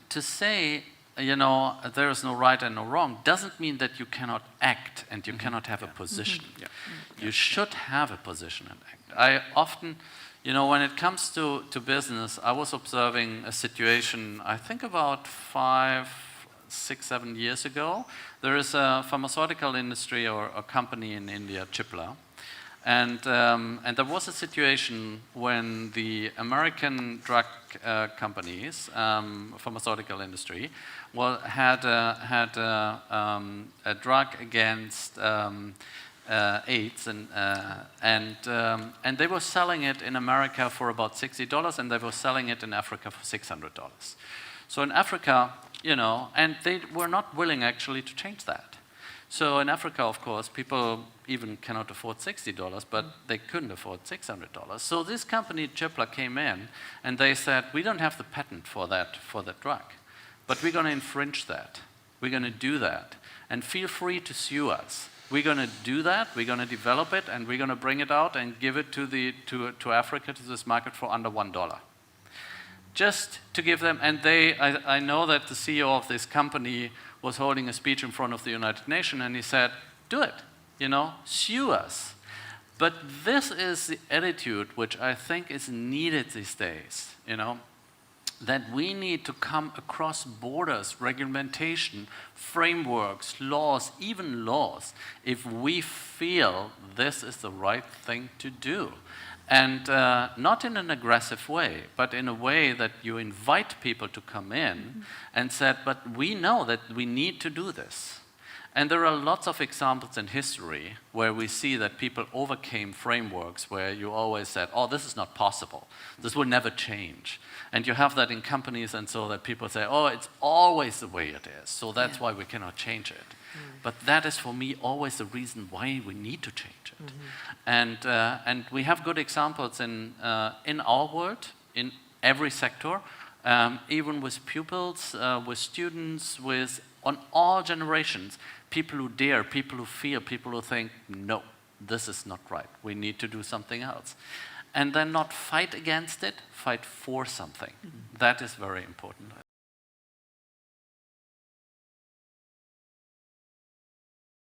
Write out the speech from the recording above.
to say, there is no right and no wrong doesn't mean that you cannot act and you cannot have a position. You should have a position and act. I often, when it comes to business, I was observing a situation, I think about 5, 6, 7 years ago. There is a pharmaceutical industry or a company in India, Chipla. And there was a situation when the American drug companies, pharmaceutical industry, had a drug against AIDS, and they were selling it in America for about $60, and they were selling it in Africa for $600. So in Africa, and they were not willing actually to change that. So in Africa, of course, people even cannot afford $60, but they couldn't afford $600. So this company, Chipla, came in and they said, we don't have the patent for that drug, but we're going to infringe that. We're going to do that. And feel free to sue us. We're going to do that, we're going to develop it, and we're going to bring it out and give it to Africa, to this market, for under $1. Just to give them, and I know that the CEO of this company was holding a speech in front of the United Nations, and he said, do it, sue us. But this is the attitude which I think is needed these days, that we need to come across borders, regulation, frameworks, laws, even laws, if we feel this is the right thing to do. And not in an aggressive way, but in a way that you invite people to come in and said, but we know that we need to do this. And there are lots of examples in history where we see that people overcame frameworks where you always said, oh, this is not possible. This will never change. And you have that in companies, and so that people say, oh, it's always the way it is, so that's why we cannot change it. But that is, for me, always the reason why we need to change it. And we have good examples in our world, in every sector, even with pupils, with students, on all generations, people who dare, people who fear, people who think, no, this is not right, we need to do something else. And then not fight against it, fight for something. That is very important, I